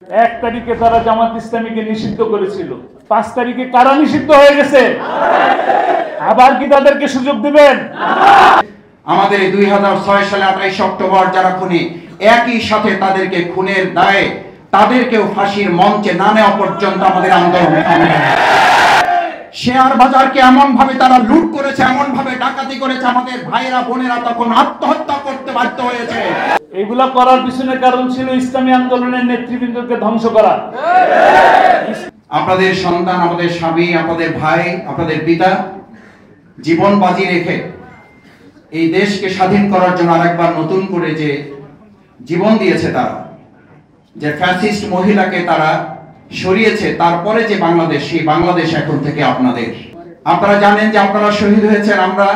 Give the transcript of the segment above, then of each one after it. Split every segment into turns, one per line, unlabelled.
এক তারিখে তারা জামাত ইসলামীকে নিষিদ্ধ করেছিল, 5 তারিখে কারা নিষিদ্ধ হয়ে গেছে, আবার কি তাদেরকে সুযোগ দিবেন?
আমাদের 2006 সালে 28 অক্টোবর যারা খুনি, একই সাথে তাদেরকে খুনের দায়ে তাদেরকেও ফাঁসির মঞ্চে না নেওয়া পর্যন্ত আমাদের আন্দোলন থামবে না। শেয়ার বাজারকে এমন ভাবে তারা লুট করেছে, এমন ভাবে ডাকাতি করেছে, আমাদের ভাইয়েরা বোনেরা তখন আত্মহত্যা করতে বাধ্য হয়েছে।
এগুলা করার পিছনে কারণ ছিল ইসলামী আন্দোলনের নেতৃবৃন্দকে ধ্বংস করা।
আপনাদের সন্তান, আমাদের স্বামী, আপনাদের ভাই, আপনাদের পিতা জীবন বাজি রেখে এই দেশকে স্বাধীন করার জন্য আরেকবার নতুন করে যে জীবন দিয়েছে, তারা যে ফ্যাসিস্ট মহিলাকে তারা সরিয়েছে, তারপরে যে বাংলাদেশ, সেই বাংলাদেশ এখন থেকে আপনাদের। আপনারা জানেন যে আপনারা শহীদ হয়েছেন, আমরা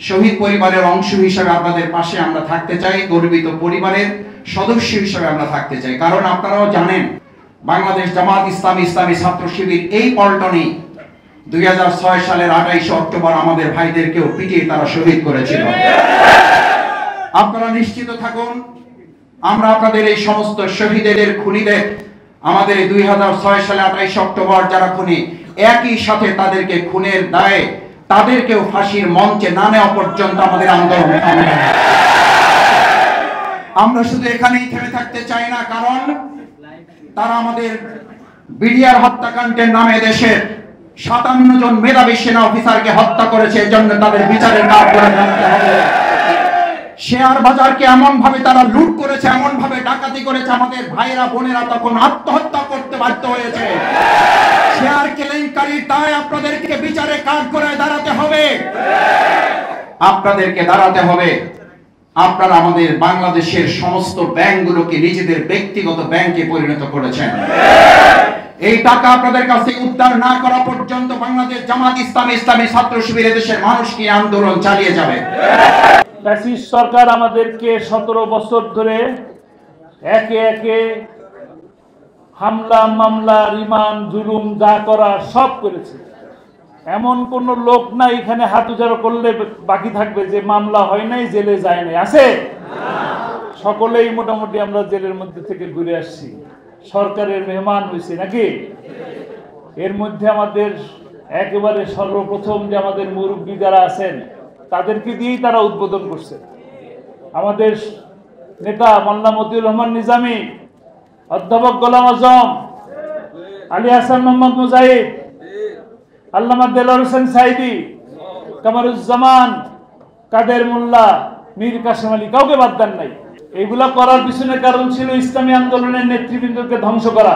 শহীদ পরিবারের অংশ হিসেবে আপনাদের পাশে আমরা থাকতে চাই, গর্বিত পরিবারের সদস্য হিসেবে আমরা থাকতে চাই। কারণ আপনারাও জানেন বাংলাদেশ জামাত ইসলামী, ইসলামী ছাত্র শিবির এই পল্টনে 2006 সালের 28 অক্টোবর আমাদের ভাইদেরকেও পিটিয়ে তারা শহীদ করেছিল। আপনারা নিশ্চিত থাকুন, আমরা আপনাদের এই সমস্ত শহীদের খুনিদের, আমাদের 2006 সালে 28 অক্টোবর যারা খুনি, একই সাথে তাদেরকে খুনের দায়ে তাদেরকেও ফাঁসির মঞ্চে না নেওয়া পর্যন্ত আমাদের আন্দোলন থামবে না। আমরা শুধু এখানেই থেমে থাকতে চাই না, কারণ তারা আমাদের বিডিআর হত্যাকাণ্ডের নামে দেশের 57 জন মেধাবী সেনা অফিসারকে হত্যা করেছে। এজন্য তাদের বিচারের কাঠগড়ায় নামতে হবে। শেয়ার বাজারকে এমন ভাবে তারা লুট করেছে, এমন ভাবে ডাকাতি করেছে, আমাদের ভাইয়েরা বোনেরা তখন আত্মহত্যা করতে বাধ্য হয়েছে। শেয়ার কেলেঙ্কারির দায়ে আপনাদেরকে বিচারে কাঠগড়ায় দাঁড়াতে হবে, আপনাদেরকে দাঁড়াতে হবে। আপনারা আমাদের বাংলাদেশের সমস্ত ব্যাংকগুলোকে নিজেদের ব্যক্তিগত ব্যাংকে পরিণত করেছেন। এই টাকা আপনাদের কাছে উদ্ধার না করা পর্যন্ত বাংলাদেশ জামাত ইসলামী, ইসলামী ছাত্র শিবির দেশের মানুষকে আন্দোলন চালিয়ে যাবে।
ফ্যাসিস্ট সরকার আমাদেরকে 17 বছর ধরে একে একে হামলা, মামলা, রিমান্ড, জুলুম যা করা সব করেছে। এমন কোন লোক নাই এখানে হাত উজাড় করলে বাকি থাকবে যে মামলা হয় নাই, জেলে যায় নাই, আছে? সকলেই মোটামুটি আমরা জেলের মধ্যে থেকে ঘুরে আসছি, সরকারের মেহমান হয়েছে নাকি? এর মধ্যে আমাদের একেবারে সর্বপ্রথম যে আমাদের মুরব্বী যারা আছেন তাদেরকে দিয়েই তারা উদ্বোধন করছে। আমাদের নেতা মোল্লা মতিউর রহমান নিজামী, অধ্যাপক গোলাম আজম, আলী হাসান মোহাম্মদ মুজাহিদ, আল্লামা দেলোয়ার হোসেন সাইদি, কামারুজ্জামান, কাদের মোল্লা, মীর কাসেম আলী, কাউকে বাদ দেন নাই। এগুলা করার পিছনে কারণ ছিল ইসলামী আন্দোলনের নেতৃবৃন্দকে ধ্বংস করা।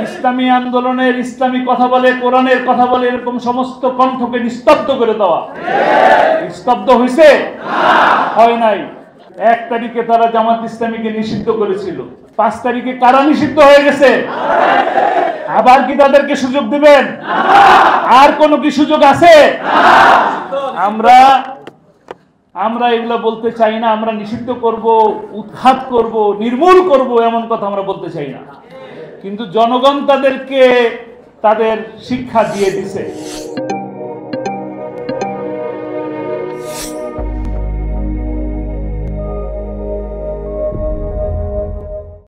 ইসলামী আন্দোলনের, ইসলামী কথা বলে, কোরআনের কথা বলে, এরকম সমস্ত কণ্ঠকে নিস্তব্ধ করে দেওয়া। নিস্তব্ধ হয়েছে? হয় নাই। 1 তারিখে তারা জামাত ইসলামীকে নিষিদ্ধ করেছিল, 5 তারিখে কারা নিষিদ্ধ হয়ে গেছে, আবার কি তাদেরকে সুযোগ দিবেন? আর কোনো কি সুযোগ আছে? আমরা এগুলো বলতে চাই না। আমরা নিষিদ্ধ করব, উৎখাত করব, নির্মূল করব, এমন কথা আমরা বলতে চাই না। কিন্তু জনগণ তাদেরকে তাদের শিক্ষা দিয়ে দিছে।